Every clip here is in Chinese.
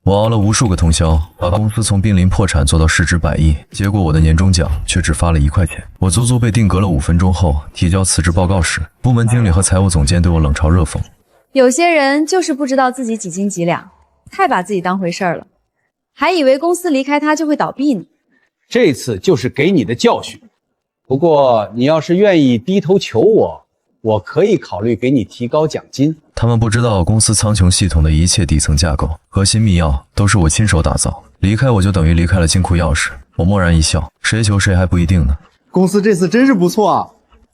我熬了无数个通宵，把公司从濒临破产做到市值100亿，结果我的年终奖却只发了1块钱。我足足被定格了5分钟后，提交辞职报告时，部门经理和财务总监对我冷嘲热讽。有些人就是不知道自己几斤几两，太把自己当回事儿了，还以为公司离开他就会倒闭呢。这次就是给你的教训。不过你要是愿意低头求我，我可以考虑给你提高奖金。他们不知道公司苍穹系统的一切底层架构、核心密钥都是我亲手打造，离开我就等于离开了金库钥匙。我默然一笑，谁求谁还不一定呢。公司这次真是不错啊，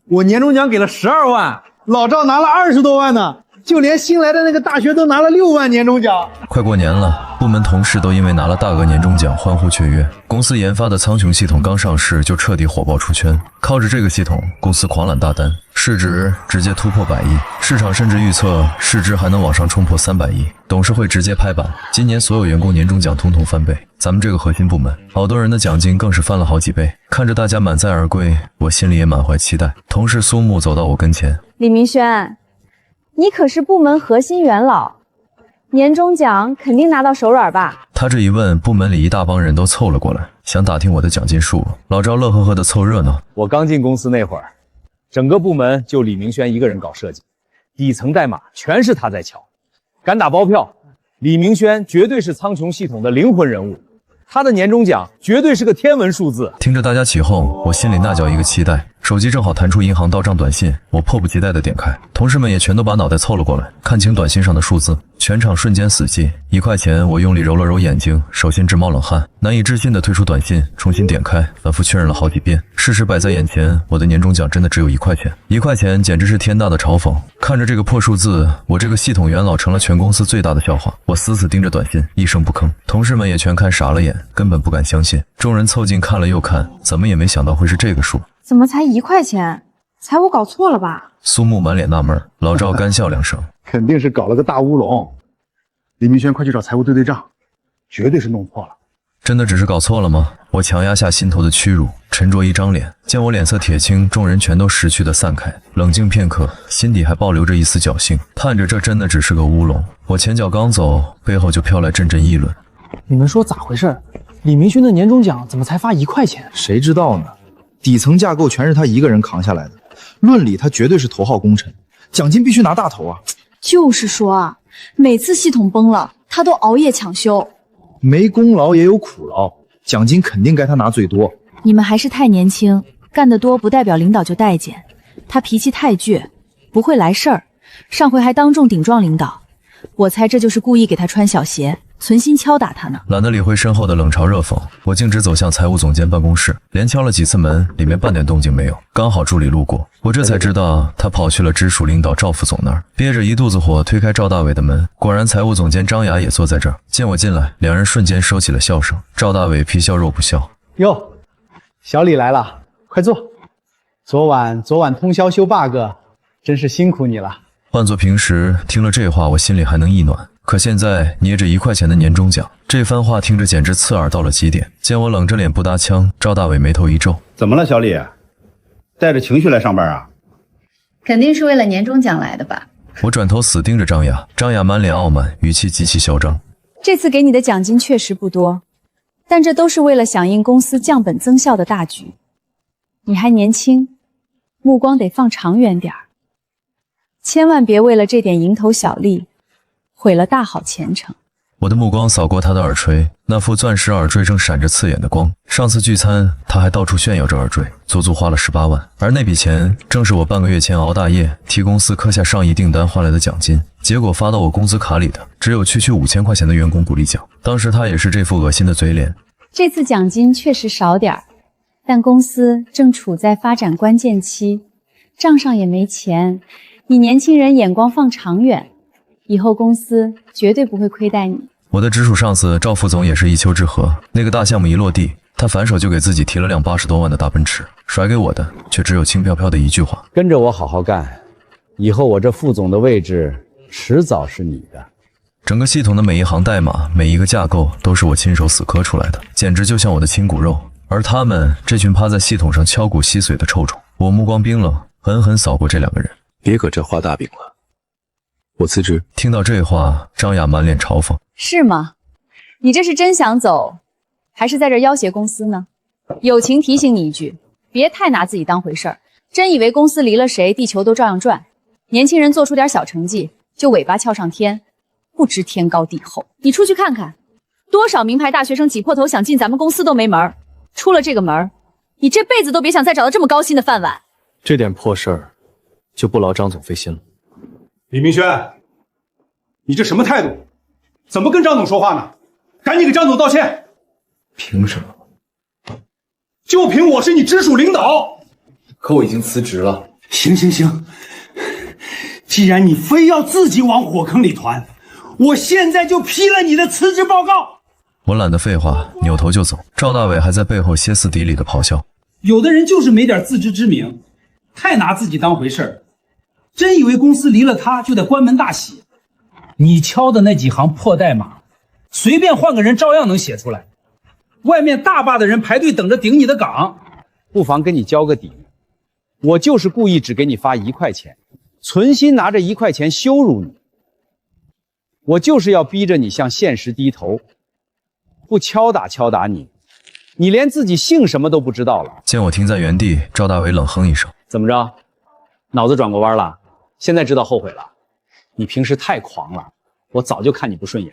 我年终奖给了12万，老赵拿了20多万呢，就连新来的那个大学都拿了6万年终奖。快过年了，部门同事都因为拿了大额年终奖欢呼雀跃。公司研发的苍穹系统刚上市就彻底火爆出圈，靠着这个系统，公司狂揽大单，市值直接突破100亿，市场甚至预测市值还能往上冲破300亿。董事会直接拍板，今年所有员工年终奖统统翻倍。咱们这个核心部门，好多人的奖金更是翻了好几倍。看着大家满载而归，我心里也满怀期待。同事苏木走到我跟前，李明轩，你可是部门核心元老，年终奖肯定拿到手软吧？他这一问，部门里一大帮人都凑了过来，想打听我的奖金数。老赵乐呵呵的凑热闹。我刚进公司那会儿，整个部门就李明轩一个人搞设计，底层代码全是他在敲。敢打包票，李明轩绝对是苍穹系统的灵魂人物，他的年终奖绝对是个天文数字。听着大家起哄，我心里那叫一个期待。手机正好弹出银行到账短信，我迫不及待地点开，同事们也全都把脑袋凑了过来，看清短信上的数字，全场瞬间死寂。1块钱，我用力揉了揉眼睛，手心直冒冷汗，难以置信地退出短信，重新点开，反复确认了好几遍。事实摆在眼前，我的年终奖真的只有1块钱。1块钱简直是天大的嘲讽。看着这个破数字，我这个系统元老成了全公司最大的笑话。我死死盯着短信，一声不吭。同事们也全看傻了眼，根本不敢相信。众人凑近看了又看，怎么也没想到会是这个数。怎么才1块钱？财务搞错了吧？苏木满脸纳闷，老赵干笑2声，肯定是搞了个大乌龙。李明轩，快去找财务对账，绝对是弄错了。真的只是搞错了吗？我强压下心头的屈辱，沉着一张脸，见我脸色铁青，众人全都识趣的散开，冷静片刻，心底还保留着一丝侥幸，盼着这真的只是个乌龙。我前脚刚走，背后就飘来阵阵议论。你们说咋回事？李明轩的年终奖怎么才发1块钱？谁知道呢？底层架构全是他一个人扛下来的，论理他绝对是头号功臣，奖金必须拿大头啊！就是说啊，每次系统崩了，他都熬夜抢修。没功劳也有苦劳，奖金肯定该他拿最多。你们还是太年轻，干得多不代表领导就待见。他脾气太倔，不会来事儿，上回还当众顶撞领导，我猜这就是故意给他穿小鞋，存心敲打他呢。懒得理会身后的冷嘲热讽，我径直走向财务总监办公室，连敲了几次门，里面半点动静没有。刚好助理路过，我这才知道他跑去了直属领导赵副总那儿，憋着一肚子火推开赵大伟的门，果然财务总监张雅也坐在这儿。见我进来，两人瞬间收起了笑声。赵大伟皮笑肉不笑，哟，小李来了，快坐。昨晚通宵修 bug， 真是辛苦你了。换做平时听了这话，我心里还能一暖。可现在捏着1块钱的年终奖，这番话听着简直刺耳到了极点。见我冷着脸不搭腔，赵大伟眉头一皱：“怎么了，小李？带着情绪来上班啊？”肯定是为了年终奖来的吧？我转头死盯着张雅，张雅满脸傲慢，语气极其嚣张：“这次给你的奖金确实不多，但这都是为了响应公司降本增效的大局。你还年轻，目光得放长远点儿，千万别为了这点蝇头小利毁了大好前程。”我的目光扫过他的耳垂，那副钻石耳坠正闪着刺眼的光。上次聚餐他还到处炫耀着耳坠，足足花了18万，而那笔钱正是我半个月前熬大夜替公司磕下上亿订单换来的奖金。结果发到我工资卡里的只有区区5000块钱的员工鼓励奖。当时他也是这副恶心的嘴脸。这次奖金确实少点儿，但公司正处在发展关键期，账上也没钱，你年轻人眼光放长远，以后公司绝对不会亏待你。我的直属上司赵副总也是一丘之貉，那个大项目一落地，他反手就给自己提了辆80多万的大奔驰，甩给我的却只有轻飘飘的一句话：跟着我好好干，以后我这副总的位置迟早是你的。整个系统的每一行代码，每一个架构都是我亲手死磕出来的，简直就像我的亲骨肉。而他们这群趴在系统上敲骨吸髓的臭虫，我目光冰冷，狠狠扫过这2个人。别搁这画大饼了，我辞职。听到这话，张雅满脸嘲讽：“是吗？你这是真想走，还是在这要挟公司呢？友情提醒你一句，别太拿自己当回事儿。真以为公司离了谁，地球都照样转？年轻人做出点小成绩，就尾巴翘上天，不知天高地厚。你出去看看，多少名牌大学生挤破头想进咱们公司都没门儿，出了这个门儿，你这辈子都别想再找到这么高薪的饭碗。这点破事儿，就不劳张总费心了。李明轩，你这什么态度？怎么跟张总说话呢？赶紧给张总道歉！凭什么？就凭我是你直属领导。可我已经辞职了。行，既然你非要自己往火坑里团，我现在就批了你的辞职报告。我懒得废话，扭头就走。赵大伟还在背后歇斯底里的咆哮。有的人就是没点自知之明，太拿自己当回事儿，真以为公司离了他就得关门大喜。你敲的那几行破代码，随便换个人照样能写出来。外面大把的人排队等着顶你的岗。不妨跟你交个底，我就是故意只给你发1块钱，存心拿着1块钱羞辱你。我就是要逼着你向现实低头，不敲打你，你连自己姓什么都不知道了。见我停在原地，赵大伟冷哼一声：“怎么着？脑子转过弯了？现在知道后悔了？你平时太狂了，我早就看你不顺眼。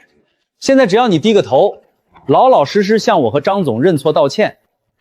现在只要你低个头，老老实实向我和张总认错道歉，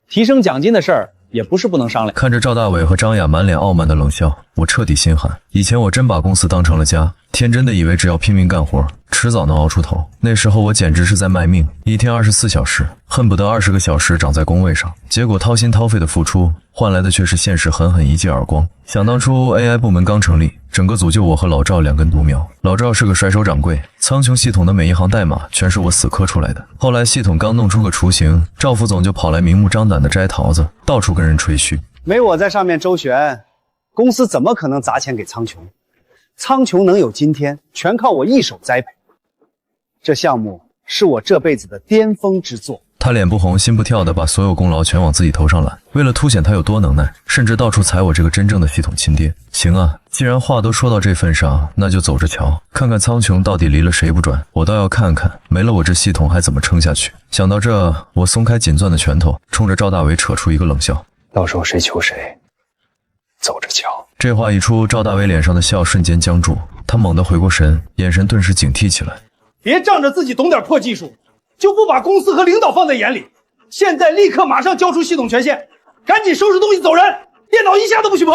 提升奖金的事儿也不是不能商量。”看着赵大伟和张雅满脸傲慢的冷笑，我彻底心寒。以前我真把公司当成了家，天真的以为只要拼命干活，迟早能熬出头。那时候我简直是在卖命，一天24小时，恨不得20个小时长在工位上。结果掏心掏肺的付出，换来的却是现实狠狠一记耳光。想当初 AI 部门刚成立，整个组就我和老赵2根独苗。老赵是个甩手掌柜，苍穹系统的每一行代码全是我死磕出来的。后来系统刚弄出个雏形，赵副总就跑来明目张胆的摘桃子，到处跟人吹嘘。没我在上面周旋，公司怎么可能砸钱给苍穹？苍穹能有今天，全靠我一手栽培。这项目是我这辈子的巅峰之作。他脸不红心不跳的把所有功劳全往自己头上揽，为了凸显他有多能耐，甚至到处踩我这个真正的系统亲爹。行啊，既然话都说到这份上，那就走着瞧，看看苍穹到底离了谁不转。我倒要看看没了我这系统还怎么撑下去。想到这，我松开紧攥的拳头，冲着赵大伟扯出一个冷笑：“到时候谁求谁，走着瞧。”这话一出，赵大伟脸上的笑瞬间僵住，他猛地回过神，眼神顿时警惕起来。别仗着自己懂点破技术，就不把公司和领导放在眼里。现在立刻马上交出系统权限，赶紧收拾东西走人，电脑一下都不许碰。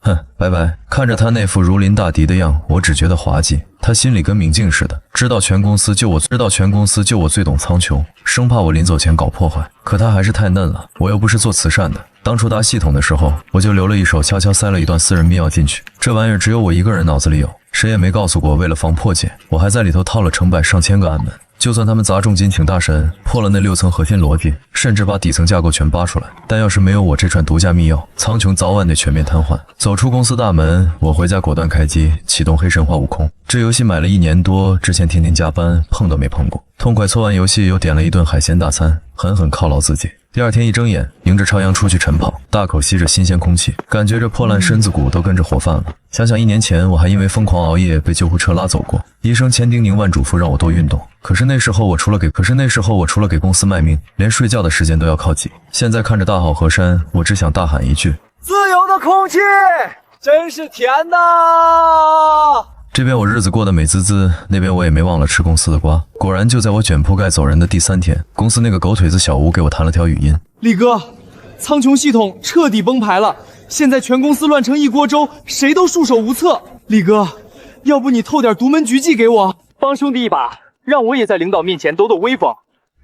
哼，拜拜。看着他那副如临大敌的样，我只觉得滑稽。他心里跟明镜似的，知道全公司就我最懂苍穹，生怕我临走前搞破坏。可他还是太嫩了，我又不是做慈善的。当初搭系统的时候，我就留了一手，悄悄塞了一段私人密钥进去。这玩意儿只有我一个人脑子里有，谁也没告诉过。为了防破解，我还在里头套了成百上千个暗门。就算他们砸重金请大神破了那6层核心逻辑，甚至把底层架构全扒出来，但要是没有我这串独家密钥，苍穹早晚得全面瘫痪。走出公司大门，我回家果断开机，启动黑神话悟空。这游戏买了1年多，之前天天加班，碰都没碰过。痛快搓完游戏，又点了一顿海鲜大餐，狠狠犒劳自己。第二天一睁眼，迎着朝阳出去晨跑，大口吸着新鲜空气，感觉这破烂身子骨都跟着活泛了。想想1年前，我还因为疯狂熬夜被救护车拉走过，医生千叮咛万嘱咐让我多运动。可是那时候我除了给公司卖命，连睡觉的时间都要靠挤。现在看着大好河山，我只想大喊一句：自由的空气真是甜呐！这边我日子过得美滋滋，那边我也没忘了吃公司的瓜。果然就在我卷铺盖走人的第3天，公司那个狗腿子小吴给我弹了条语音：李哥，苍穹系统彻底崩盘了，现在全公司乱成一锅粥，谁都束手无策。李哥，要不你透点独门绝技给我，帮兄弟一把，让我也在领导面前抖抖威风。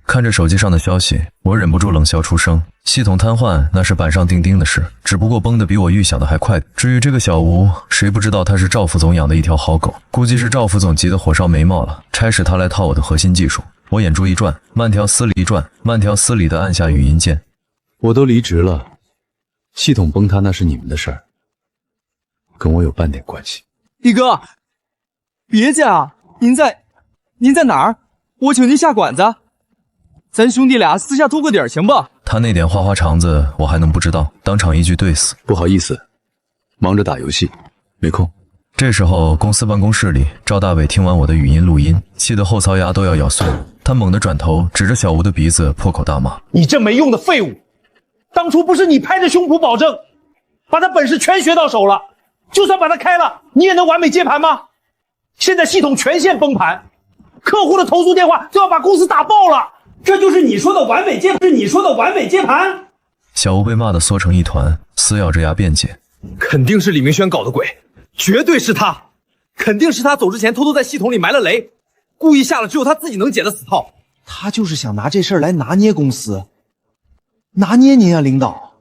看着手机上的消息，我忍不住冷笑出声。系统瘫痪那是板上钉钉的事，只不过崩得比我预想的还快。至于这个小吴，谁不知道他是赵副总养的一条好狗，估计是赵副总急得火烧眉毛了，差使他来套我的核心技术。我眼珠一转，慢条斯理地按下语音键。我都离职了，系统崩塌那是你们的事儿，跟我有半点关系。李哥，别介啊，您在哪儿？我请您下馆子。咱兄弟俩私下偷个底儿行不？他那点花花肠子我还能不知道，当场一句对死。不好意思，忙着打游戏，没空。这时候，公司办公室里，赵大伟听完我的语音录音，气得后槽牙都要咬碎了。他猛地转头，指着小吴的鼻子，破口大骂：“你这没用的废物！当初不是你拍着胸脯保证，把他本事全学到手了，就算把他开了，你也能完美接盘吗？现在系统全线崩盘，客户的投诉电话都要把公司打爆了，这就是你说的完美接盘。”小吴被骂得缩成一团，死咬着牙辩解：“肯定是李明轩搞的鬼，绝对是他，肯定是他走之前偷偷在系统里埋了雷，故意下了只有他自己能解的死套。他就是想拿这事儿来拿捏公司，拿捏您啊，领导。”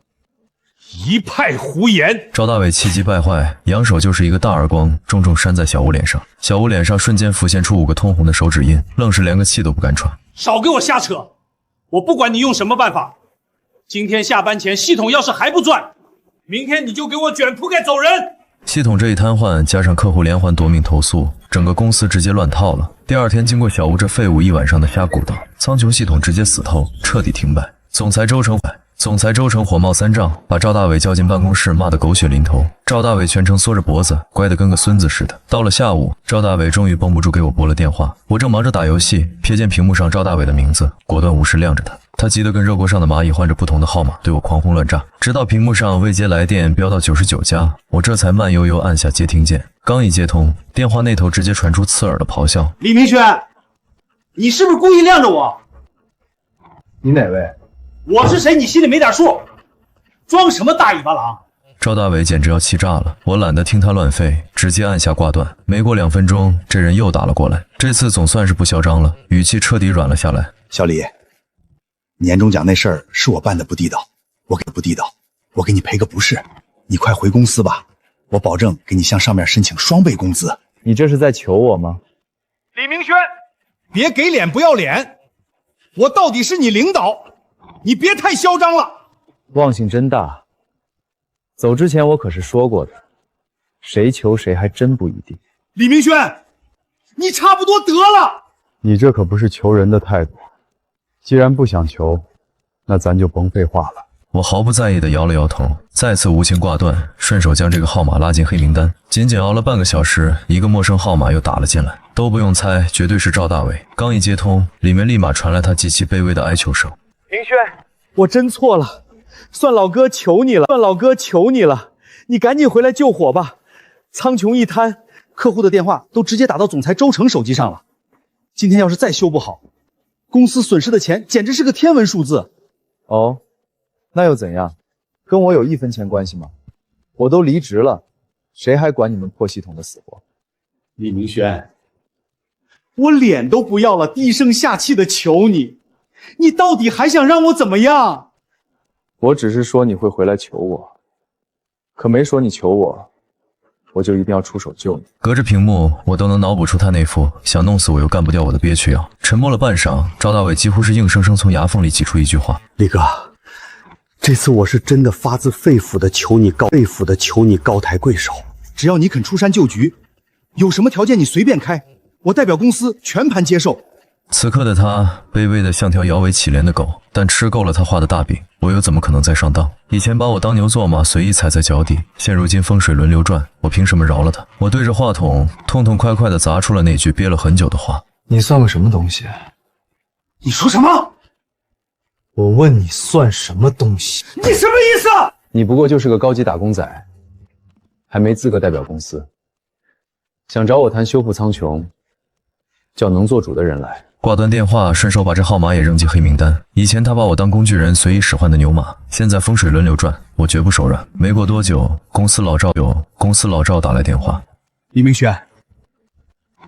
一派胡言！赵大伟气急败坏，扬手就是一个大耳光，重重扇在小吴脸上。小吴脸上瞬间浮现出5个通红的手指印，愣是连个气都不敢喘。少给我瞎扯！我不管你用什么办法，今天下班前系统要是还不转，明天你就给我卷铺盖走人！系统这一瘫痪，加上客户连环夺命投诉，整个公司直接乱套了。第二天，经过小吴这废物一晚上的瞎鼓捣，苍穹系统直接死透，彻底停摆。总裁周成火冒三丈，把赵大伟叫进办公室，骂得狗血淋头。赵大伟全程缩着脖子，乖得跟个孙子似的。到了下午，赵大伟终于绷不住给我拨了电话。我正忙着打游戏，瞥见屏幕上赵大伟的名字，果断无视晾着他。他急得跟热锅上的蚂蚁换着不同的号码对我狂轰乱炸，直到屏幕上未接来电飙到99加，我这才慢悠悠按下接听键。刚一接通，电话那头直接传出刺耳的咆哮：“李明轩，你是不是故意晾着我？你哪位？我是谁？你心里没点数？装什么大尾巴狼？”赵大伟简直要气炸了，我懒得听他乱废，直接按下挂断。没过2分钟，这人又打了过来，这次总算是不嚣张了，语气彻底软了下来：“小李，年终奖那事儿是我办的不地道，我给你赔个不是，你快回公司吧，我保证给你向上面申请双倍工资。”你这是在求我吗？李明轩，别给脸不要脸！我到底是你领导，你别太嚣张了。忘性真大，走之前我可是说过的，谁求谁还真不一定。李明轩，你差不多得了。你这可不是求人的态度，既然不想求，那咱就甭废话了。我毫不在意地摇了摇头，再次无情挂断，顺手将这个号码拉进黑名单。仅仅熬了半个小时，一个陌生号码又打了进来，都不用猜，绝对是赵大伟。刚一接通，里面立马传来他极其卑微的哀求声：“明轩，我真错了，算老哥求你了，你赶紧回来救火吧！苍穹一摊，客户的电话都直接打到总裁周成手机上了。今天要是再修不好，公司损失的钱简直是个天文数字。”哦，那又怎样？跟我有1分钱关系吗？我都离职了，谁还管你们破系统的死活？李明轩，我脸都不要了，低声下气的求你，你到底还想让我怎么样？我只是说你会回来求我，可没说你求我，我就一定要出手救你。隔着屏幕，我都能脑补出他那副想弄死我又干不掉我的憋屈样。沉默了半晌，赵大伟几乎是硬生生从牙缝里挤出一句话：“李哥，这次我是真的发自肺腑的求你高抬贵手，只要你肯出山救局，有什么条件你随便开，我代表公司全盘接受。”此刻的他卑微的像条摇尾乞怜的狗，但吃够了他画的大饼，我又怎么可能再上当？以前把我当牛做马，随意踩在脚底，现如今风水轮流转，我凭什么饶了他？我对着话筒痛痛快快地砸出了那句憋了很久的话：“你算个什么东西？”你说什么？我问你算什么东西？你什么意思？你不过就是个高级打工仔，还没资格代表公司。想找我谈修复苍穹，叫能做主的人来。挂断电话，顺手把这号码也扔进黑名单。以前他把我当工具人，随意使唤的牛马，现在风水轮流转，我绝不手软。没过多久，公司老赵打来电话：“李明轩，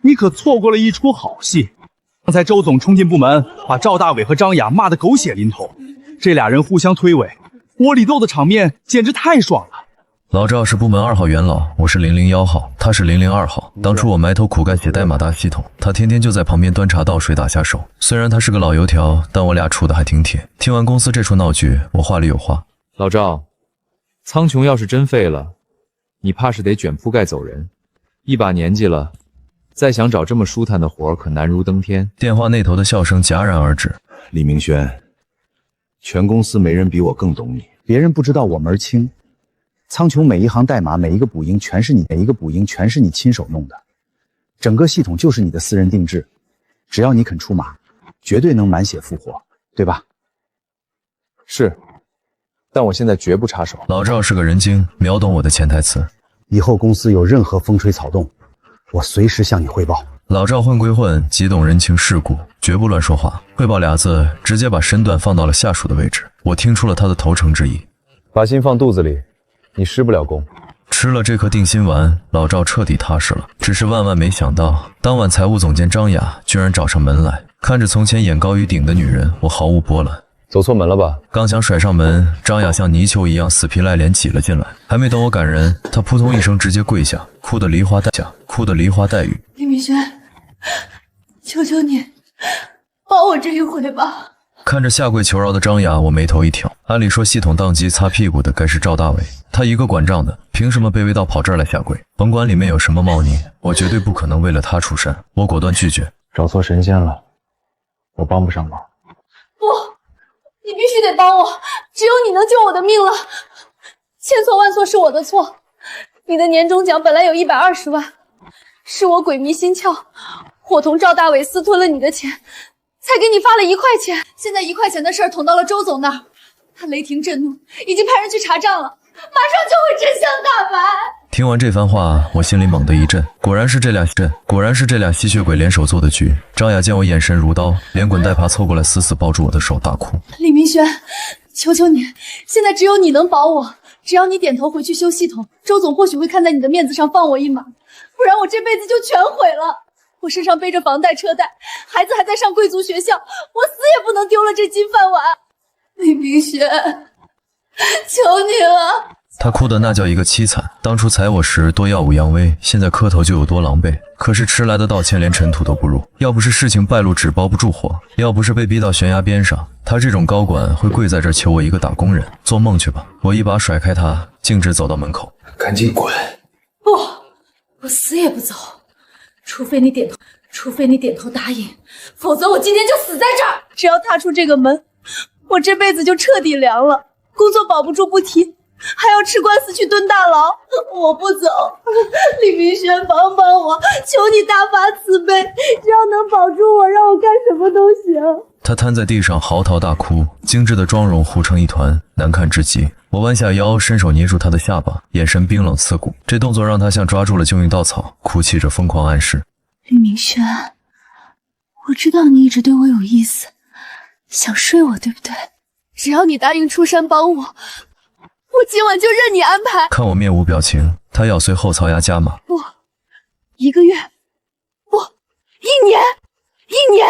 你可错过了一出好戏。刚才周总冲进部门，把赵大伟和张雅骂得狗血淋头，这俩人互相推诿，窝里斗的场面简直太爽了。”老赵是部门2号元老，我是001号，他是002号。当初我埋头苦干写代码搭系统，他天天就在旁边端茶倒水打下手。虽然他是个老油条，但我俩处得还挺铁。听完公司这出闹剧，我话里有话：“老赵，苍穹要是真废了，你怕是得卷铺盖走人。一把年纪了，再想找这么舒坦的活可难如登天。”电话那头的笑声戛然而止。李明轩，全公司没人比我更懂你，别人不知道我门儿清，苍穹每一行代码，每一个补音全是你亲手弄的，整个系统就是你的私人定制，只要你肯出马，绝对能满血复活，对吧？是，但我现在绝不插手。老赵是个人精，秒懂我的潜台词。以后公司有任何风吹草动，我随时向你汇报。老赵混归混，极懂人情世故，绝不乱说话。汇报俩字，直接把身段放到了下属的位置。我听出了他的投诚之意。把心放肚子里，你失不了功。吃了这颗定心丸，老赵彻底踏实了。只是万万没想到，当晚财务总监张雅居然找上门来。看着从前眼高于顶的女人，我毫无波澜。走错门了吧？刚想甩上门，张雅像泥鳅一样死皮赖脸挤了进来。还没等我赶人，她扑通一声直接跪下，哭得梨花带雨。李明轩，求求你，帮我这一回吧。看着下跪求饶的张雅，我眉头一挑。按理说系统宕机擦屁股的该是赵大伟，他一个管账的，凭什么卑微到跑这儿来下跪？甭管里面有什么猫腻，我绝对不可能为了他出山。我果断拒绝。找错神仙了，我帮不上忙。不，你必须得帮我，只有你能救我的命了。千错万错是我的错，你的年终奖本来有120万，是我鬼迷心窍，伙同赵大伟私吞了你的钱，才给你发了1块钱。现在1块钱的事儿捅到了周总那儿，他雷霆震怒，已经派人去查账了，马上就会真相大白。听完这番话，我心里猛地一震，果然是这俩吸血鬼联手做的局。张雅见我眼神如刀，连滚带爬凑过来，死死抱住我的手，大哭。李明轩，求求你，现在只有你能保我，只要你点头回去修系统，周总或许会看在你的面子上放我一马，不然我这辈子就全毁了。我身上背着房贷车贷，孩子还在上贵族学校，我死也不能丢了这金饭碗。李明轩，求你了。他哭的那叫一个凄惨，当初踩我时多耀武扬威，现在磕头就有多狼狈。可是迟来的道歉连尘土都不入，要不是事情败露纸包不住火，要不是被逼到悬崖边上，他这种高管会跪在这儿求我一个打工人？做梦去吧！我一把甩开他，径直走到门口。赶紧滚！不，我死也不走，除非你点头答应，否则我今天就死在这儿。只要踏出这个门，我这辈子就彻底凉了，工作保不住不提，还要吃官司去蹲大牢。我不走，李明轩，帮帮我，求你大发慈悲，只要能保住我，让我干什么都行。他瘫在地上嚎啕大哭，精致的妆容糊成一团，难看至极。我弯下腰，伸手捏住他的下巴，眼神冰冷刺骨。这动作让他像抓住了救命稻草，哭泣着疯狂暗示。李明轩，我知道你一直对我有意思，想睡我对不对？只要你答应出山帮我，我今晚就任你安排。看我面无表情，他咬碎后槽牙加码。不，1个月，不，1年，1年，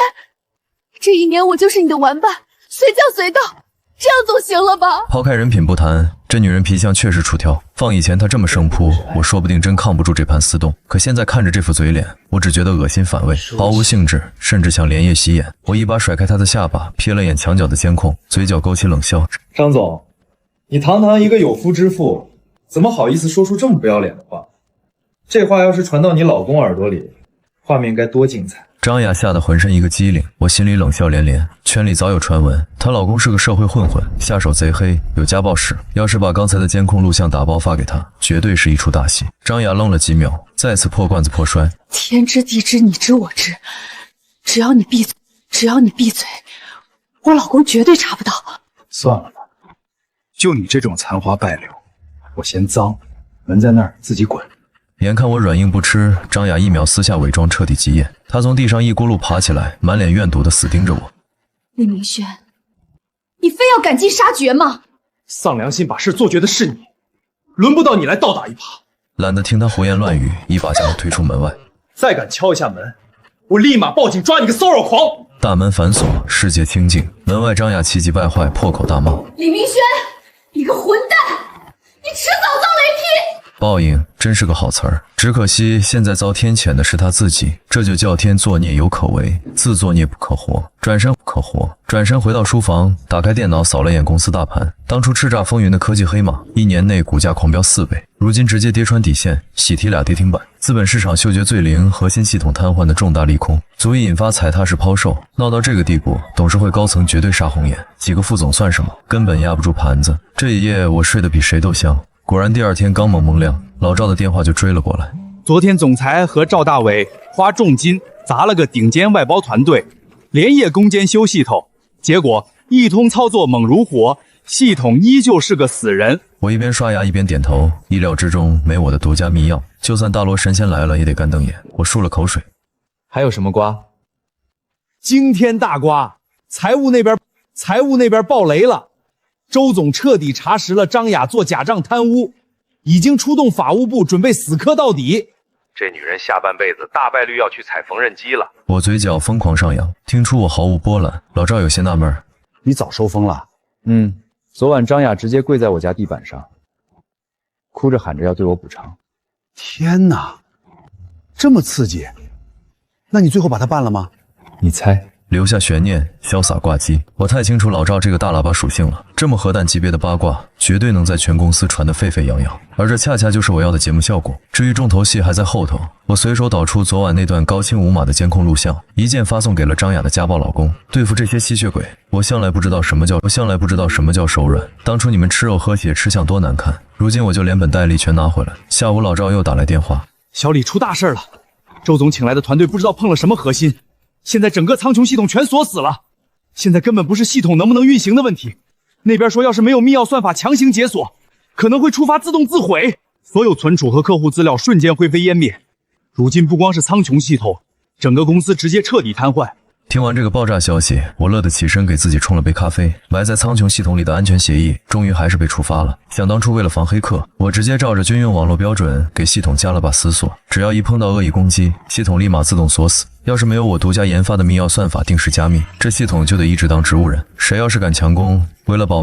这1年我就是你的玩伴，随叫随到，这样总行了吧？抛开人品不谈，这女人皮相确实出挑。放以前她这么生扑，我说不定真抗不住这盘丝洞。可现在看着这副嘴脸，我只觉得恶心反胃，毫无兴致，甚至想连夜洗眼。我一把甩开她的下巴，瞥了眼墙角的监控，嘴角勾起冷笑。张总，你堂堂一个有夫之妇，怎么好意思说出这么不要脸的话？这话要是传到你老公耳朵里，画面该多精彩！张雅吓得浑身一个激灵，我心里冷笑连连。圈里早有传闻，她老公是个社会混混，下手贼黑，有家暴史。要是把刚才的监控录像打包发给她，绝对是一出大戏。张雅愣了几秒，再次破罐子破摔。天知地知，你知我知，只要你闭嘴，我老公绝对查不到。算了吧，就你这种残花败柳，我嫌脏，门在那儿，自己滚。眼看我软硬不吃，张雅一秒撕下伪装，彻底急眼。她从地上一咕噜爬起来，满脸怨毒的死盯着我。李明轩，你非要赶尽杀绝吗？丧良心把事做绝的是你，轮不到你来倒打一耙。懒得听他胡言乱语，一把将他推出门外。再敢敲一下门，我立马报警抓你个骚扰狂！大门反锁，世界清静。门外张雅气急败坏，破口大骂：李明轩，你个混蛋，你迟早遭雷劈！报应真是个好词儿，只可惜现在遭天谴的是他自己，这就叫天作孽犹可为，自作孽不可活。转身回到书房，打开电脑扫了眼公司大盘。当初叱咤风云的科技黑马，1年内股价狂飙4倍，如今直接跌穿底线，喜提俩跌停板。资本市场嗅觉最灵，核心系统瘫痪的重大利空，足以引发踩踏式抛售。闹到这个地步，董事会高层绝对杀红眼，几个副总算什么，根本压不住盘子。这一夜我睡得比谁都香。果然第二天刚蒙蒙亮，老赵的电话就追了过来。昨天总裁和赵大伟花重金砸了个顶尖外包团队，连夜攻坚修系统，结果一通操作猛如火，系统依旧是个死人。我一边刷牙一边点头，意料之中没我的独家秘药，就算大罗神仙来了也得干瞪眼。我漱了口水。还有什么瓜？惊天大瓜！财务那边爆雷了，周总彻底查实了张雅做假账贪污，已经出动法务部准备死磕到底。这女人下半辈子大概率要去踩缝纫机了。我嘴角疯狂上扬，听出我毫无波澜。老赵有些纳闷，你早收风了？昨晚张雅直接跪在我家地板上，哭着喊着要对我补偿。天哪，这么刺激！那你最后把它办了吗？你猜？留下悬念，潇洒挂机。我太清楚老赵这个大喇叭属性了，这么核弹级别的八卦，绝对能在全公司传得沸沸扬扬。而这恰恰就是我要的节目效果。至于重头戏还在后头，我随手导出昨晚那段高清无码的监控录像，一键发送给了张雅的家暴老公。对付这些吸血鬼，我向来不知道什么叫手软。当初你们吃肉喝血吃相多难看，如今我就连本带利全拿回来。下午老赵又打来电话，小李出大事了，周总请来的团队不知道碰了什么核心。现在整个苍穹系统全锁死了，现在根本不是系统能不能运行的问题。那边说要是没有密钥算法强行解锁，可能会触发自动自毁，所有存储和客户资料瞬间灰飞烟灭。如今不光是苍穹系统，整个公司直接彻底瘫痪。听完这个爆炸消息，我乐得起身给自己冲了杯咖啡。埋在苍穹系统里的安全协议终于还是被触发了。想当初为了防黑客，我直接照着军用网络标准给系统加了把死锁，只要一碰到恶意攻击，系统立马自动锁死。要是没有我独家研发的密钥算法定时加密，这系统就得一直当植物人。谁要是敢强攻，为了保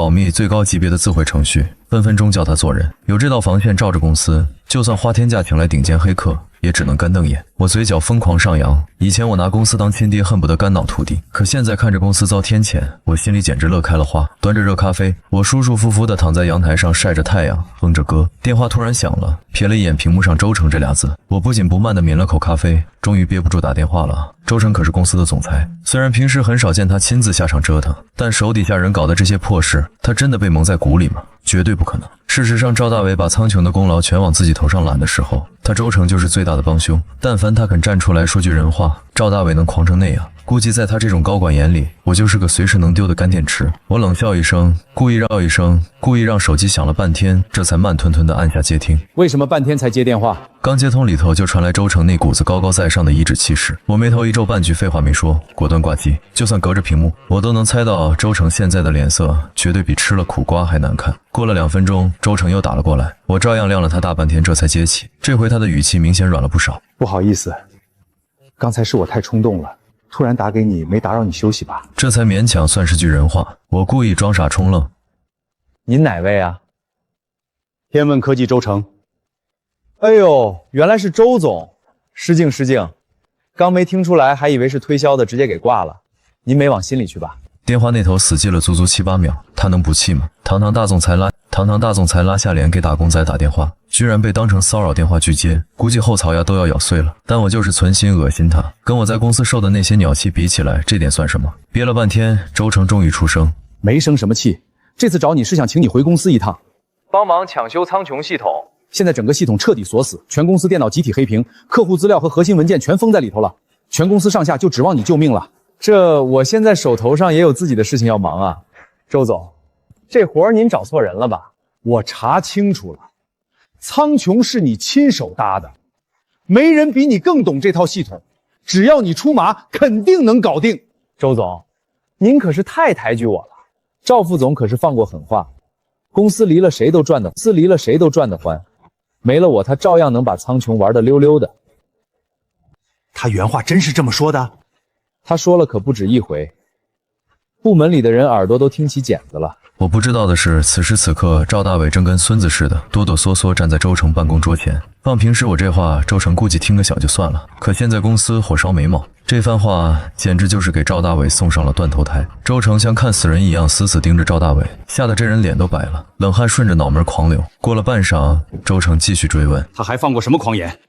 密最高级别的自毁程序，分分钟叫他做人。有这道防线罩着公司，就算花天价请来顶尖黑客，也只能干瞪眼。我嘴角疯狂上扬，以前我拿公司当亲爹，恨不得肝脑涂地，可现在看着公司遭天谴，我心里简直乐开了花。端着热咖啡，我舒舒服服地躺在阳台上晒着太阳，哼着歌。电话突然响了，瞥了一眼屏幕上周成这俩字，我不紧不慢地抿了口咖啡，终于憋不住打电话了。周成可是公司的总裁，虽然平时很少见他亲自下场折腾，但手底下人搞的这些破事，他真的被蒙在鼓里吗？绝对不可能。事实上，赵大伟把苍穹的功劳全往自己头上揽的时候，他周成就是最大的帮凶。但凡他肯站出来说句人话，赵大伟能狂成那样，估计在他这种高管眼里，我就是个随时能丢的干电池。我冷笑一声，故意让手机响了半天，这才慢吞吞地按下接听。为什么半天才接电话？刚接通里头就传来周成那股子高高在上的颐指气势，我眉头一皱，半句废话没说，果断挂机。就算隔着屏幕，我都能猜到周成现在的脸色绝对比吃了苦瓜还难看。过了2分钟，周成又打了过来，我照样晾了他大半天，这才接起。这回他的语气明显软了不少。不好意思，刚才是我太冲动了，突然打给你，没打扰你休息吧？这才勉强算是句人话。我故意装傻充愣。您哪位啊？天问科技周成。哎呦，原来是周总，失敬失敬，刚没听出来，还以为是推销的，直接给挂了。您没往心里去吧？电话那头死寂了足足7、8秒，他能不气吗？堂堂大总裁拉下脸给打工仔打电话，居然被当成骚扰电话拒接，估计后槽牙都要咬碎了。但我就是存心恶心他，跟我在公司受的那些鸟气比起来，这点算什么？憋了半天，周成终于出声：没生什么气，这次找你是想请你回公司一趟，帮忙抢修苍穹系统。现在整个系统彻底锁死，全公司电脑集体黑屏，客户资料和核心文件全封在里头了，全公司上下就指望你救命了。这我现在手头上也有自己的事情要忙啊。周总，这活儿您找错人了吧？我查清楚了，苍穹是你亲手搭的，没人比你更懂这套系统，只要你出马，肯定能搞定。周总，您可是太抬举我了。赵副总可是放过狠话，公司离了谁都赚得欢，没了我，他照样能把苍穹玩得溜溜的。他原话真是这么说的？他说了可不止一回，部门里的人耳朵都听起茧子了。我不知道的是，此时此刻赵大伟正跟孙子似的哆哆嗦嗦站在周成办公桌前。放平时我这话，周成估计听个响就算了，可现在公司火烧眉毛，这番话简直就是给赵大伟送上了断头台。周成像看死人一样死死盯着赵大伟，吓得这人脸都白了，冷汗顺着脑门狂流。过了半晌，周成继续追问：他还放过什么狂言？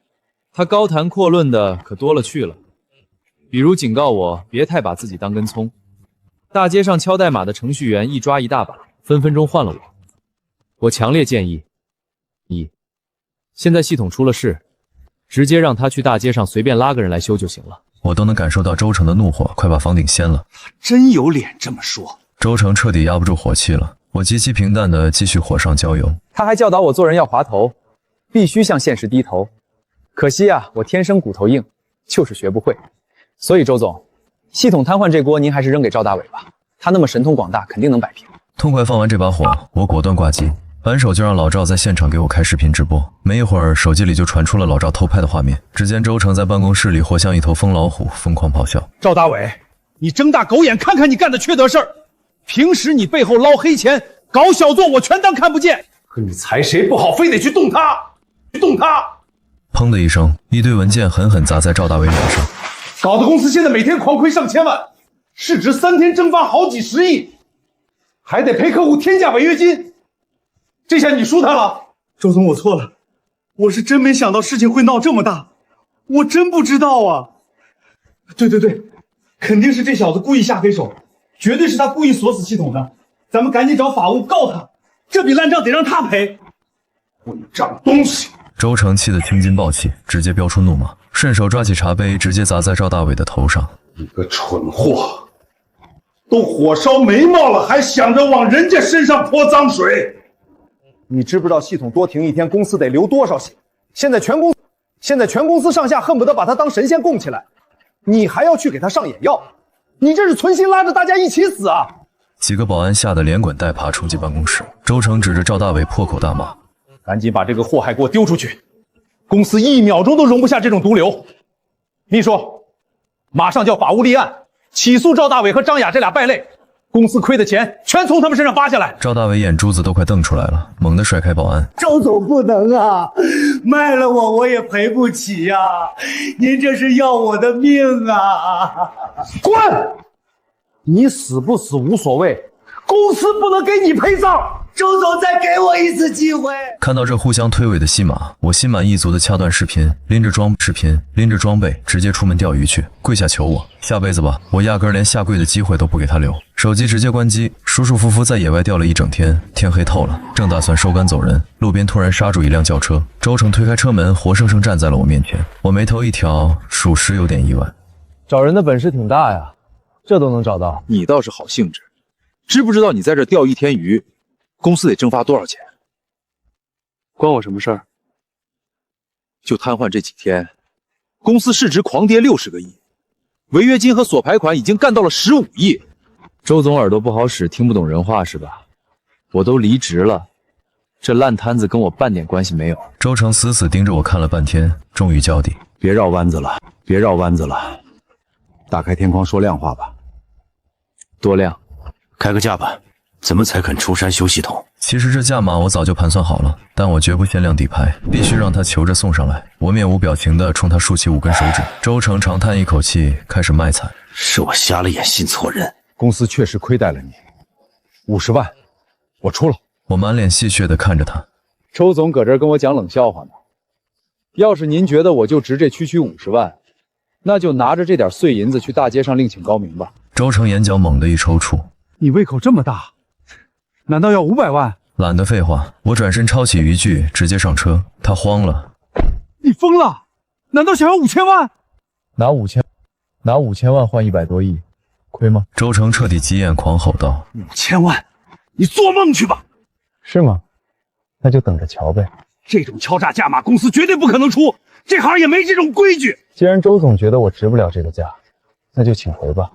他高谈阔论的可多了去了，比如警告我别太把自己当根葱，大街上敲代码的程序员一抓一大把，分分钟换了我。我强烈建议，现在系统出了事，直接让他去大街上随便拉个人来修就行了。我都能感受到周成的怒火快把房顶掀了。真有脸这么说。周成彻底压不住火气了，我极其平淡的继续火上浇油。他还教导我做人要滑头，必须向现实低头。可惜啊，我天生骨头硬，就是学不会。所以周总，系统瘫痪这锅您还是扔给赵大伟吧，他那么神通广大，肯定能摆平。痛快放完这把火，我果断挂机，反手就让老赵在现场给我开视频直播。没一会儿，手机里就传出了老赵偷拍的画面。只见周成在办公室里活像一头疯老虎，疯狂咆哮。赵大伟，你睁大狗眼看看你干的缺德事儿！平时你背后捞黑钱、搞小作，我全当看不见。可你财谁不好，非得去动他，砰的一声，一堆文件狠狠砸在赵大伟脸上，搞得公司现在每天狂亏上千万，市值3天蒸发好几十亿，还得赔客户天价违约金。这下你输他了。周总，我错了，我是真没想到事情会闹这么大，我真不知道啊。对，肯定是这小子故意下黑手，绝对是他故意锁死系统的。咱们赶紧找法务告他，这笔烂账得让他赔。混账东西！周成气得青筋暴起，直接飙出怒骂，顺手抓起茶杯直接砸在赵大伟的头上。你个蠢货，都火烧眉毛了，还想着往人家身上泼脏水。你知不知道系统多停一天，公司得流多少血？现在全公司上下恨不得把他当神仙供起来，你还要去给他上眼药？你这是存心拉着大家一起死啊！几个保安吓得连滚带爬冲进办公室，周成指着赵大伟破口大骂：“赶紧把这个祸害给我丢出去！公司1秒钟都容不下这种毒瘤。秘书，马上叫法务立案，起诉赵大伟和张雅这俩败类。公司亏的钱全从他们身上扒下来。”赵大伟眼珠子都快瞪出来了，猛地甩开保安：“周总不能啊，卖了我也赔不起呀！您这是要我的命啊！”滚！你死不死无所谓，公司不能给你陪葬。周总，再给我一次机会。看到这互相推诿的戏码，我心满意足的掐断视频，拎着装备直接出门钓鱼去，跪下求我，下辈子吧，我压根连下跪的机会都不给他留。手机直接关机，舒舒服服在野外钓了一整天，天黑透了，正打算收竿走人，路边突然刹住一辆轿车，周成推开车门，活生生站在了我面前。我眉头一挑，属实有点意外。找人的本事挺大呀，这都能找到。你倒是好兴致，知不知道你在这钓一天鱼，公司得蒸发多少钱？关我什么事儿？就瘫痪这几天，公司市值狂跌60个亿，违约金和索赔款已经干到了15亿。周总耳朵不好使，听不懂人话是吧？我都离职了，这烂摊子跟我半点关系没有。周成死死盯着我看了半天，终于交底：别绕弯子了，打开天窗说亮话吧。多亮？开个价吧，怎么才肯出山修系统？其实这价码我早就盘算好了，但我绝不限量底牌，必须让他求着送上来。我面无表情地冲他竖起5根手指。周成长叹一口气，开始卖惨：是我瞎了眼，信错人。公司确实亏待了你，50万，我出了。我满脸戏谑地看着他。周总搁这儿跟我讲冷笑话呢。要是您觉得我就值这区50万，那就拿着这点碎银子去大街上另请高明吧。周成眼角猛地一抽搐。你胃口这么大，难道要500万？懒得废话，我转身抄起渔具，直接上车。他慌了。你疯了？难道想要5000万？拿5000万换100多亿，亏吗？周成彻底急眼，狂吼道：“5000万，你做梦去吧！”是吗？那就等着瞧呗。这种敲诈价码，公司绝对不可能出，这行也没这种规矩。既然周总觉得我值不了这个价，那就请回吧。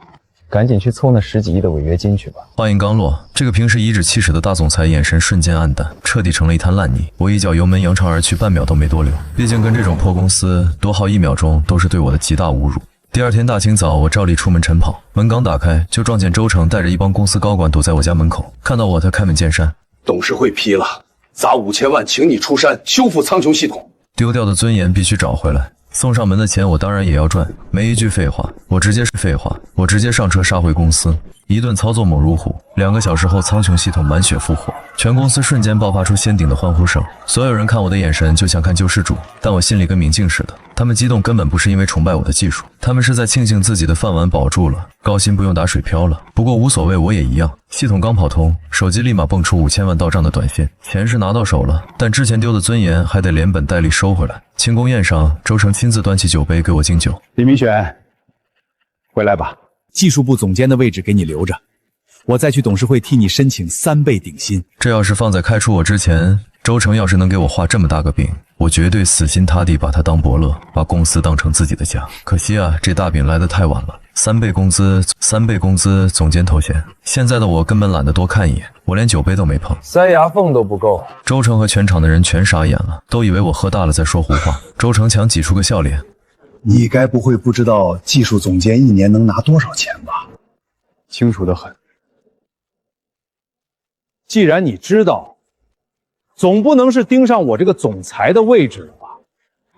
赶紧去凑那10几亿的违约金去吧。话音刚落，这个平时颐指气使的大总裁眼神瞬间黯淡，彻底成了一滩烂泥。我一脚油门扬长而去，半秒都没多留。毕竟跟这种破公司多耗1秒钟都是对我的极大侮辱。第二天大清早，我照例出门晨跑，门刚打开，就撞见周成带着一帮公司高管堵在我家门口。看到我，他开门见山：“董事会批了，砸5000万，请你出山修复苍穹系统。”丢掉的尊严必须找回来。送上门的钱我当然也要赚，没一句废话，我直接上车杀回公司。一顿操作猛如虎。2个小时后，苍穹系统满血复活，全公司瞬间爆发出仙顶的欢呼声。所有人看我的眼神就像看救世主，但我心里跟明镜似的。他们激动根本不是因为崇拜我的技术，他们是在庆幸自己的饭碗保住了，高薪不用打水漂了。不过无所谓，我也一样。系统刚跑通，手机立马蹦出5000万到账的短信，钱是拿到手了，但之前丢的尊严还得连本带利收回来。庆功宴上，周成亲自端起酒杯给我敬酒。李明轩，回来吧，技术部总监的位置给你留着，我再去董事会替你申请3倍顶薪。这要是放在开除我之前，周成要是能给我画这么大个饼，我绝对死心塌地把他当伯乐，把公司当成自己的家。可惜啊，这大饼来得太晚了。3倍工资，总监头衔。现在的我根本懒得多看一眼，我连酒杯都没碰，塞牙缝都不够。周成和全场的人全傻眼了，都以为我喝大了在说胡话。周成强挤出个笑脸：“你该不会不知道技术总监1年能拿多少钱吧？”清楚得很。既然你知道，总不能是盯上我这个总裁的位置了吧？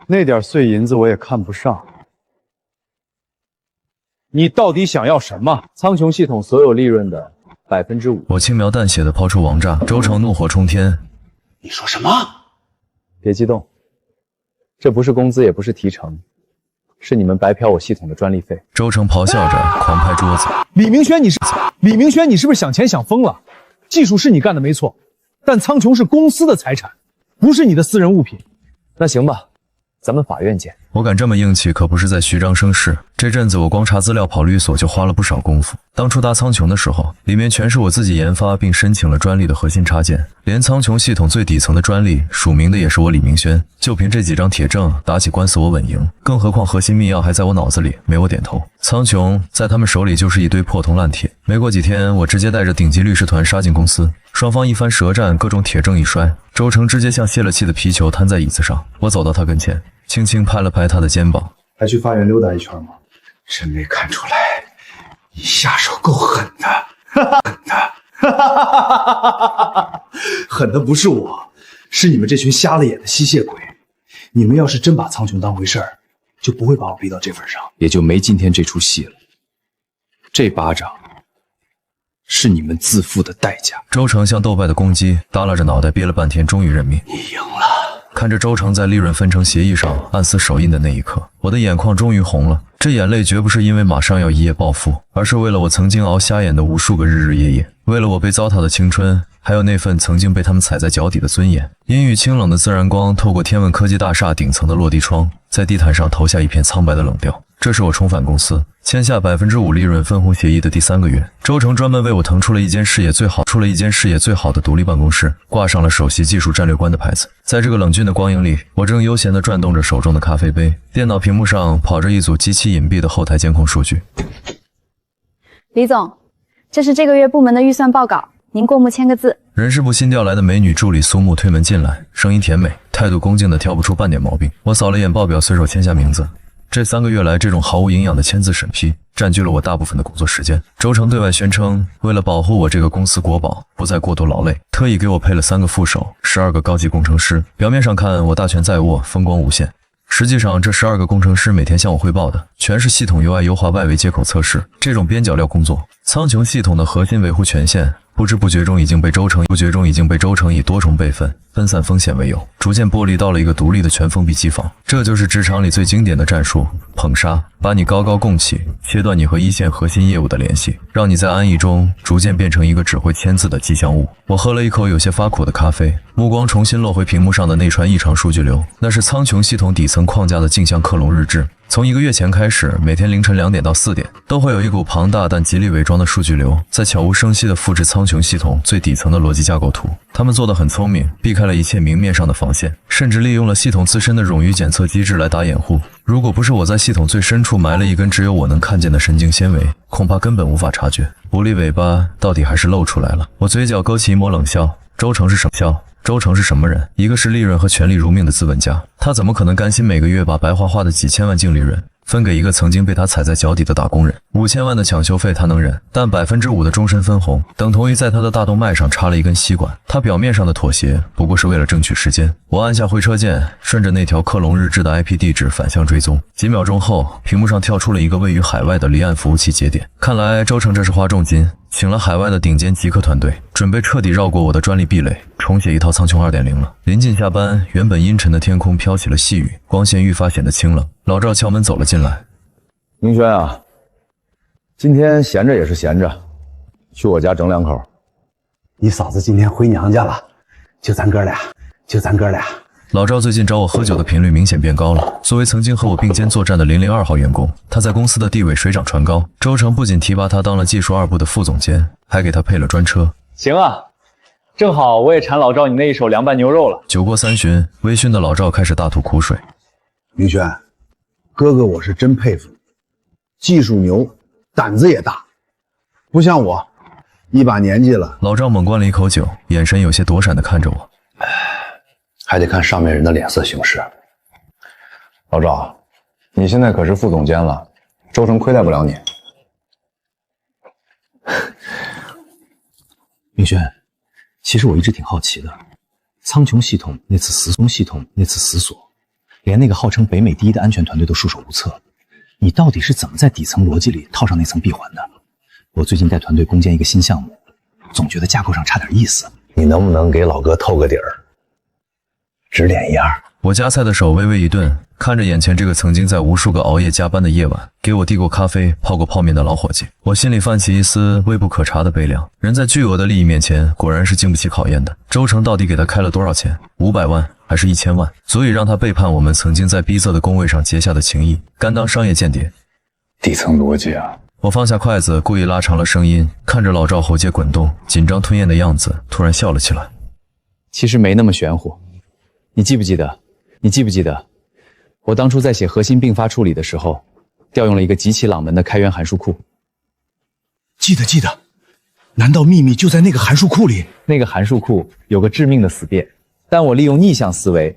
那点碎银子我也看不上。你到底想要什么？苍穹系统所有利润的5%。我轻描淡写的抛出王炸，周成怒火冲天：“你说什么？”别激动，这不是工资，也不是提成，是你们白嫖我系统的专利费。周成咆哮着，狂拍桌子：“李明轩，你是不是想钱想疯了？技术是你干的没错，但苍穹是公司的财产，不是你的私人物品。那行吧，咱们法院见。”我敢这么硬气，可不是在虚张声势。这阵子我光查资料跑律所就花了不少功夫。当初搭苍穹的时候，里面全是我自己研发并申请了专利的核心插件，连苍穹系统最底层的专利署名的也是我李明轩。就凭这几张铁证，打起官司我稳赢。更何况核心密钥还在我脑子里，没我点头，苍穹在他们手里就是一堆破铜烂铁。没过几天，我直接带着顶级律师团杀进公司，双方一番舌战，各种铁证一摔，周成直接像泄了气的皮球瘫在椅子上。我走到他跟前，轻轻拍了拍他的肩膀：“还去法院溜达一圈吗？真没看出来，你下手够狠的，狠的不是我，是你们这群瞎了眼的吸血鬼。你们要是真把苍穹当回事儿，就不会把我逼到这份上，也就没今天这出戏了。这巴掌是你们自负的代价。”周成像斗败的公鸡，耷拉着脑袋憋了半天，终于认命：“你赢了。”看着周成在利润分成协议上暗撕手印的那一刻，我的眼眶终于红了。这眼泪绝不是因为马上要一夜暴富，而是为了我曾经熬瞎眼的无数个日日夜夜，为了我被糟蹋的青春，还有那份曾经被他们踩在脚底的尊严。阴郁清冷的自然光透过天问科技大厦顶层的落地窗，在地毯上投下一片苍白的冷调。这是我重返公司，签下5%利润分红协议的第3个月，周成专门为我腾出了一间视野最好的独立办公室，挂上了首席技术战略官的牌子。在这个冷峻的光影里，我正悠闲地转动着手中的咖啡杯，电脑屏幕上跑着一组极其隐蔽的后台监控数据。李总，这是这个月部门的预算报告，您过目签个字。人事部新调来的美女助理苏木推门进来，声音甜美，态度恭敬的挑不出半点毛病。我扫了眼报表，随手签下名字。这3个月来，这种毫无营养的签字审批占据了我大部分的工作时间。周成对外宣称，为了保护我这个公司国宝不再过度劳累，特意给我配了3个副手，12个高级工程师。表面上看我大权在握，风光无限，实际上这12个工程师每天向我汇报的全是系统 UI 优化、外围接口测试这种边角料工作。苍穹系统的核心维护权限不知不觉中已经被周成以多重备份、分散风险为由，逐渐剥离到了一个独立的全封闭机房。这就是职场里最经典的战术——捧杀，把你高高供起，切断你和一线核心业务的联系，让你在安逸中逐渐变成一个只会签字的吉祥物。我喝了一口有些发苦的咖啡，目光重新落回屏幕上的那串异常数据流，那是苍穹系统底层框架的镜像克隆日志。从1个月前开始，每天凌晨2点到4点，都会有一股庞大但极力伪装的数据流，在悄无声息地复制苍穹系统最底层的逻辑架构图。他们做得很聪明，避开了一切明面上的防线，甚至利用了系统自身的冗余检测机制来打掩护。如果不是我在系统最深处埋了一根只有我能看见的神经纤维，恐怕根本无法察觉。狐狸尾巴到底还是露出来了。我嘴角勾起一抹冷笑。周成是什么人？一个是利润和权力如命的资本家，他怎么可能甘心每个月把白花花的几千万净利润分给一个曾经被他踩在脚底的打工人。5000万的抢修费他能忍，但5%的终身分红等同于在他的大动脉上插了一根吸管。他表面上的妥协不过是为了争取时间。我按下回车键，顺着那条克隆日志的 IP 地址反向追踪。几秒钟后，屏幕上跳出了一个位于海外的离岸服务器节点。看来周成这是花重金请了海外的顶尖极客团队，准备彻底绕过我的专利壁垒，重写一套苍穹 2.0 了。临近下班，原本阴沉的天空飘起了细雨，光线愈发显得清冷。老赵敲门走了进来。明轩啊，今天闲着也是闲着，去我家整2口。你嫂子今天回娘家了，就咱哥俩。老赵最近找我喝酒的频率明显变高了。作为曾经和我并肩作战的002号员工，他在公司的地位水涨船高。周成不仅提拔他当了技术2部的副总监，还给他配了专车。行啊，正好我也馋老赵你那一手凉拌牛肉了。酒过3巡，微醺的老赵开始大吐苦水。明轩，哥哥我是真佩服你，技术牛，胆子也大，不像我，一把年纪了。老赵猛灌了一口酒，眼神有些躲闪地看着我。还得看上面人的脸色行事。老赵，你现在可是副总监了，周成亏待不了你。明轩，其实我一直挺好奇的，苍穹系统那次死锁，连那个号称北美第一的安全团队都束手无策，你到底是怎么在底层逻辑里套上那层闭环的？我最近带团队攻坚一个新项目，总觉得架构上差点意思。你能不能给老哥透个底儿？指点一二。我夹菜的手微微一顿，看着眼前这个曾经在无数个熬夜加班的夜晚，给我递过咖啡、泡过泡面的老伙计，我心里泛起一丝微不可察的悲凉。人在巨额的利益面前，果然是经不起考验的。周成到底给他开了多少钱？500万还是1000万？足以让他背叛我们曾经在逼仄的工位上结下的情谊，甘当商业间谍？底层逻辑啊！我放下筷子，故意拉长了声音，看着老赵喉结滚动、紧张吞咽的样子，突然笑了起来。其实没那么玄乎。你记不记得，我当初在写核心并发处理的时候，调用了一个极其朗门的开源函数库。记得，难道秘密就在那个函数库里？那个函数库有个致命的死别，但我利用逆向思维，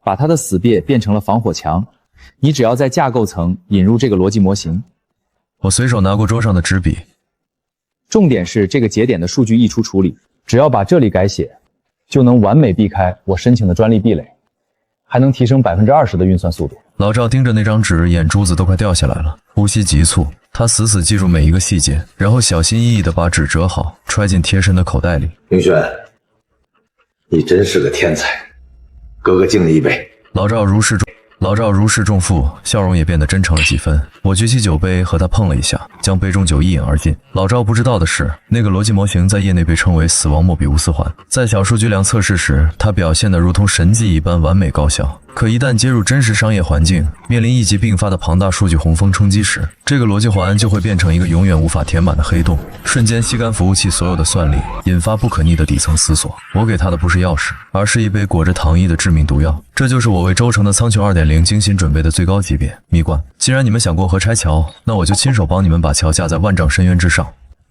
把它的死别变成了防火墙。你只要在架构层引入这个逻辑模型。我随手拿过桌上的纸笔，重点是这个节点的数据溢出处理，只要把这里改写，就能完美避开我申请的专利壁垒，还能提升20%的运算速度。老赵盯着那张纸，眼珠子都快掉下来了，呼吸急促。他死死记住每一个细节，然后小心翼翼地把纸折好，揣进贴身的口袋里。明轩，你真是个天才，哥哥敬你一杯。老赵如释重负，笑容也变得真诚了几分。我举起酒杯和他碰了一下，将杯中酒一饮而尽。老赵不知道的是，那个逻辑模型在业内被称为死亡莫比乌斯环。在小数据量测试时，它表现得如同神迹一般完美高效。可一旦接入真实商业环境，面临一击并发的庞大数据洪峰冲击时，这个逻辑环就会变成一个永远无法填满的黑洞，瞬间吸干服务器所有的算力，引发不可逆的底层思索。我给他的不是钥匙，而是一杯裹着糖衣的致命毒药。这就是我为周成的苍穹 2.0 精心准备的最高级别蜜罐。既然你们想过河拆桥，那我就亲手帮你们把桥架在万丈深渊之上。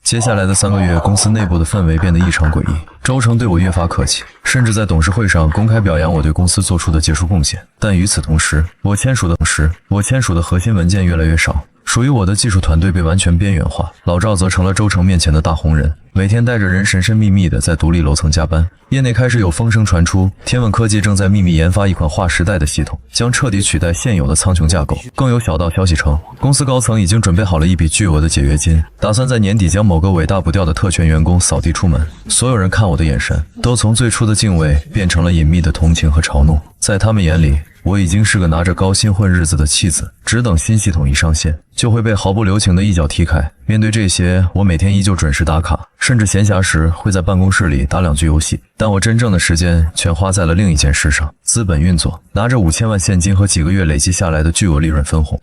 接下来的3个月，公司内部的氛围变得异常诡异。周成对我越发客气，甚至在董事会上公开表扬我对公司做出的杰出贡献。但与此同时，我签署的核心文件越来越少，属于我的技术团队被完全边缘化。老赵则成了周成面前的大红人，每天带着人神神秘秘的在独立楼层加班。业内开始有风声传出，天问科技正在秘密研发一款划时代的系统，将彻底取代现有的苍穹架构。更有小道消息称，公司高层已经准备好了一笔巨额的解约金，打算在年底将某个尾大不掉的特权员工扫地出门。所有人看我的眼神都从最初的敬畏变成了隐秘的同情和嘲弄。在他们眼里，我已经是个拿着高薪混日子的弃子，只等新系统一上线，就会被毫不留情的一脚踢开。面对这些，我每天依旧准时打卡，甚至闲暇时会在办公室里打2局游戏。但我真正的时间全花在了另一件事上，资本运作。拿着5000万现金和几个月累积下来的巨额利润分红，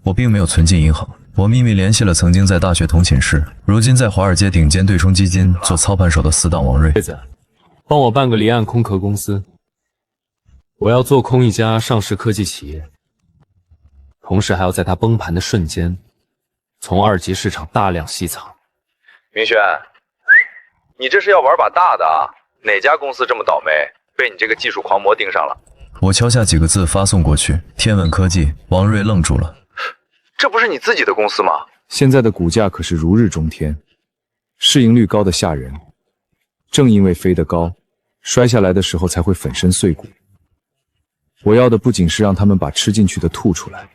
我并没有存进银行。我秘密联系了曾经在大学同寝室，如今在华尔街顶尖对冲基金做操盘手的死党王瑞。妹子，帮我办个离岸空壳公司，我要做空一家上市科技企业，同时还要在它崩盘的瞬间，从2级市场大量吸藏。明轩，你这是要玩把大的啊？哪家公司这么倒霉，被你这个技术狂魔盯上了？我敲下几个字发送过去。天问科技，王瑞愣住了。这不是你自己的公司吗？现在的股价可是如日中天，市盈率高的吓人。正因为飞得高，摔下来的时候才会粉身碎骨。我要的不仅是让他们把吃进去的吐出来，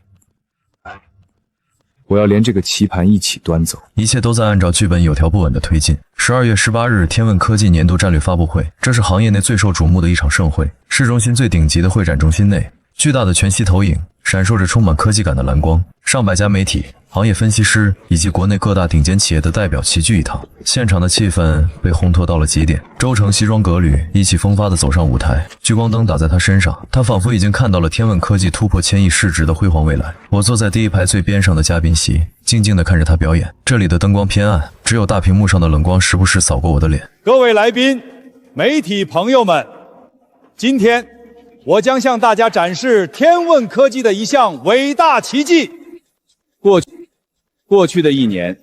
我要连这个棋盘一起端走。一切都在按照剧本有条不紊地推进。12月18日，天问科技年度战略发布会，这是行业内最受瞩目的一场盛会。市中心最顶级的会展中心内，巨大的全息投影闪烁着充满科技感的蓝光，上百家媒体、行业分析师以及国内各大顶尖企业的代表齐聚一堂，现场的气氛被烘托到了极点。周成西装革履，意气风发地走上舞台，聚光灯打在他身上，他仿佛已经看到了天问科技突破1000亿市值的辉煌未来。我坐在第一排最边上的嘉宾席，静静地看着他表演。这里的灯光偏暗，只有大屏幕上的冷光时不时扫过我的脸。各位来宾、媒体朋友们，今天我将向大家展示天问科技的一项伟大奇迹。过去的1年，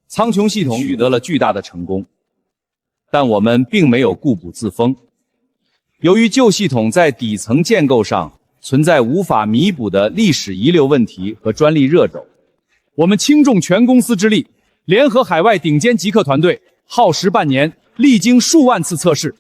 苍穹系统取得了巨大的成功，但我们并没有固步自封。由于旧系统在底层建构上存在无法弥补的历史遗留问题和专利热肘，我们倾重全公司之力，联合海外顶尖极客团队，耗时半年，历经数万次测试，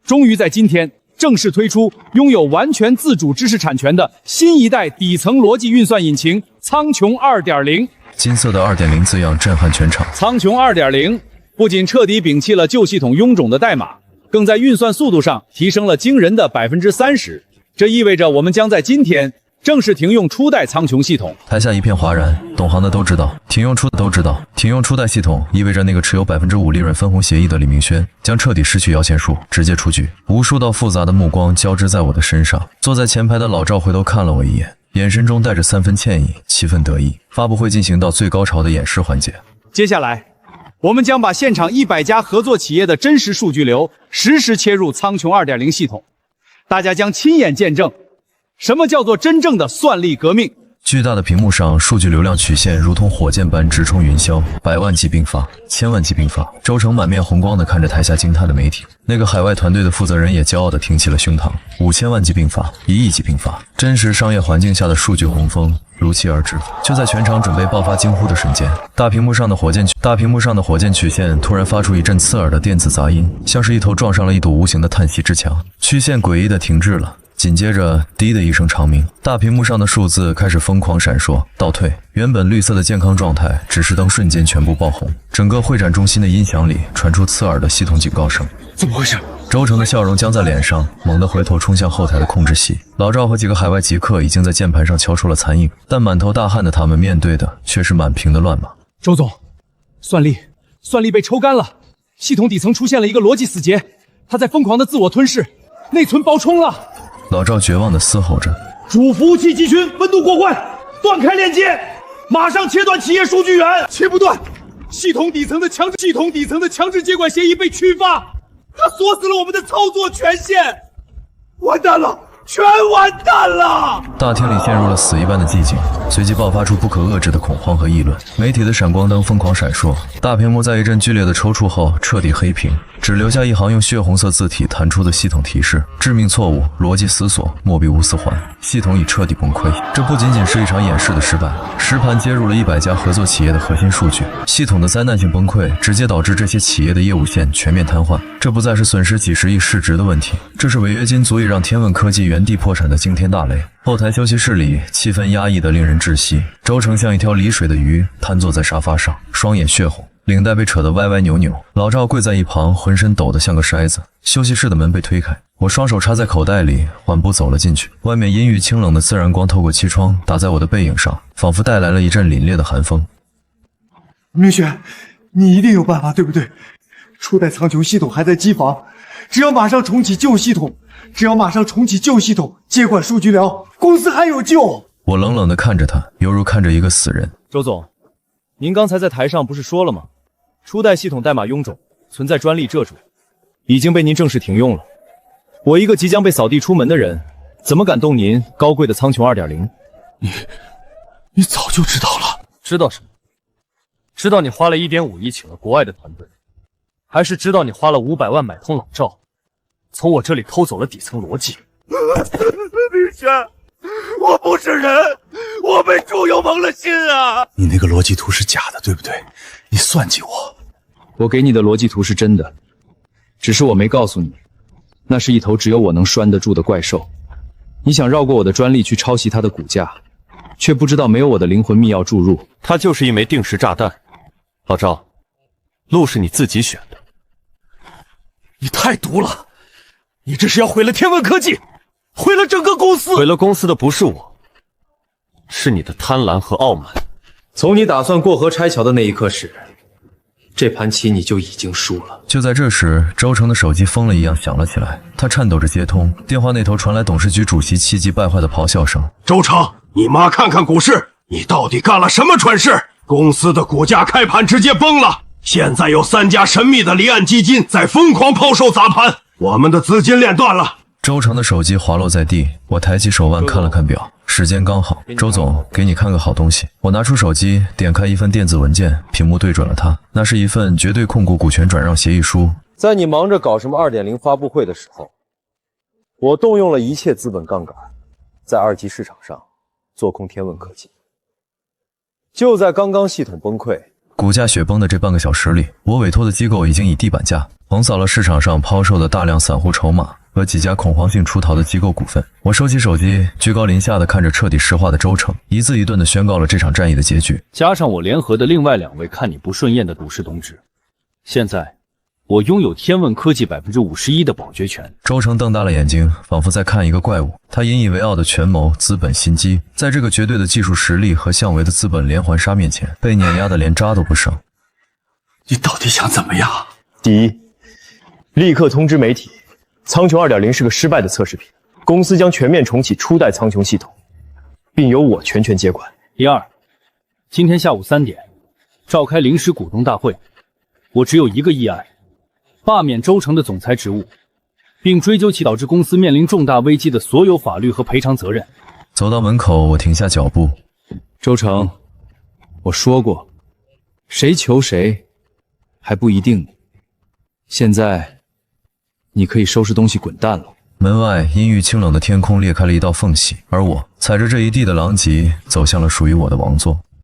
终于在今天正式推出拥有完全自主知识产权的新一代底层逻辑运算引擎苍穹 2.0。 金色的 2.0 字样震撼全场。苍穹 2.0 不仅彻底摒弃了旧系统臃肿的代码，更在运算速度上提升了惊人的 30%。 这意味着我们将在今天正式停用初代苍穹系统。台下一片哗然，懂行的都知道，停用初代系统意味着那个持有 5% 利润分红协议的李明轩将彻底失去摇钱树，直接出局。无数道复杂的目光交织在我的身上。坐在前排的老赵回头看了我一眼，眼神中带着3分歉意，7分得意。发布会进行到最高潮的演示环节，接下来我们将把现场100家合作企业的真实数据流实时切入苍穹 2.0 系统，大家将亲眼见证什么叫做真正的算力革命。巨大的屏幕上，数据流量曲线如同火箭般直冲云霄，百万级并发，千万级并发。周成满面红光地看着台下惊叹的媒体，那个海外团队的负责人也骄傲地挺起了胸膛。5000万级并发，1亿级并发，真实商业环境下的数据洪峰如期而至。就在全场准备爆发惊呼的瞬间，大屏幕上的火箭曲线突然发出一阵刺耳的电子杂音，像是一头撞上了一堵无形的叹息之墙，曲线诡异地停滞了。紧接着，滴的一声长鸣，大屏幕上的数字开始疯狂闪烁，倒退。原本绿色的健康状态，指示灯瞬间全部爆红。整个会展中心的音响里传出刺耳的系统警告声。怎么回事？周成的笑容僵在脸上，猛地回头冲向后台的控制席。老赵和几个海外极客已经在键盘上敲出了残影，但满头大汗的他们面对的却是满屏的乱码。周总，算力被抽干了，系统底层出现了一个逻辑死结，它在疯狂的自我吞噬，内存爆冲了。老赵绝望地嘶吼着：“主服务器集群温度过换，断开链接，马上切断企业数据源，切不断。系统底层的强制接管协议被区发，它锁死了我们的操作权限，完蛋了！”全完蛋了！大厅里陷入了死一般的寂静，随即爆发出不可遏制的恐慌和议论。媒体的闪光灯疯狂闪烁，大屏幕在一阵剧烈的抽搐后彻底黑屏，只留下一行用血红色字体弹出的系统提示：致命错误，逻辑死锁，莫比乌斯环，系统已彻底崩溃。这不仅仅是一场演示的失败，实盘接入了100家合作企业的核心数据，系统的灾难性崩溃直接导致这些企业的业务线全面瘫痪。这不再是损失几十亿市值的问题，这是违约金足以让天问科技原地破产的惊天大雷。后台休息室里气氛压抑得令人窒息，周成像一条离水的鱼瘫坐在沙发上，双眼血红，领带被扯得歪歪扭扭。老赵跪在一旁，浑身抖得像个筛子。休息室的门被推开，我双手插在口袋里，缓步走了进去。外面阴郁清冷的自然光透过漆窗打在我的背影上，仿佛带来了一阵凛冽的寒风。明轩，你一定有办法，对不对？初代苍穹系统还在机房，只要马上重启旧系统，接管数据流，公司还有救。我冷冷地看着他，犹如看着一个死人。周总，您刚才在台上不是说了吗？初代系统代码臃肿，存在专利掣肘，已经被您正式停用了。我一个即将被扫地出门的人，怎么敢动您高贵的苍穹 2.0？ 你早就知道了。知道什么？知道你花了1.5亿请了国外的团队，还是知道你花了500万买通老赵，从我这里偷走了底层逻辑？明轩，我不是人，我被朱由蒙了心啊！你那个逻辑图是假的，对不对？你算计我。我给你的逻辑图是真的，只是我没告诉你，那是一头只有我能拴得住的怪兽。你想绕过我的专利去抄袭它的骨架，却不知道没有我的灵魂密钥注入，它就是一枚定时炸弹。老赵，路是你自己选的。你太毒了！你这是要毁了天问科技，毁了整个公司。毁了公司的不是我，是你的贪婪和傲慢。从你打算过河拆桥的那一刻始，这盘棋你就已经输了。就在这时，周成的手机疯了一样响了起来，他颤抖着接通，电话那头传来董事局主席气急败坏的咆哮声：“周成，你妈看看股市，你到底干了什么蠢事？公司的股价开盘直接崩了，现在有3家神秘的离岸基金在疯狂抛售砸盘，我们的资金链断了。”周成的手机滑落在地，我抬起手腕看了看表，时间刚好。周总，给你看个好东西。我拿出手机，点开一份电子文件，屏幕对准了它，那是一份绝对控股股权转让协议书。在你忙着搞什么 2.0 发布会的时候，我动用了一切资本杠杆，在2级市场上做空天问科技。就在刚刚系统崩溃，股价雪崩的这半个小时里，我委托的机构已经以地板价横扫了市场上抛售的大量散户筹码和几家恐慌性出逃的机构股份。我收起手机，居高临下的看着彻底石化的周成，一字一顿的宣告了这场战役的结局。加上我联合的另外2位看你不顺眼的董事董旨，现在我拥有天问科技51%的保决权。周成瞪大了眼睛，仿佛在看一个怪物。他引以为傲的权谋、资本心机，在这个绝对的技术实力和向维的资本连环杀面前，被碾压的连渣都不剩。你到底想怎么样？第一，立刻通知媒体，苍穹 2.0 是个失败的测试品，公司将全面重启初代苍穹系统，并由我全权接管。第二，今天下午3点召开临时股东大会，我只有一个议案，罢免周成的总裁职务，并追究其导致公司面临重大危机的所有法律和赔偿责任。走到门口，我停下脚步。周成，我说过，谁求谁还不一定呢。现在你可以收拾东西滚蛋了。门外阴郁清冷的天空裂开了一道缝隙，而我踩着这一地的狼藉，走向了属于我的王座。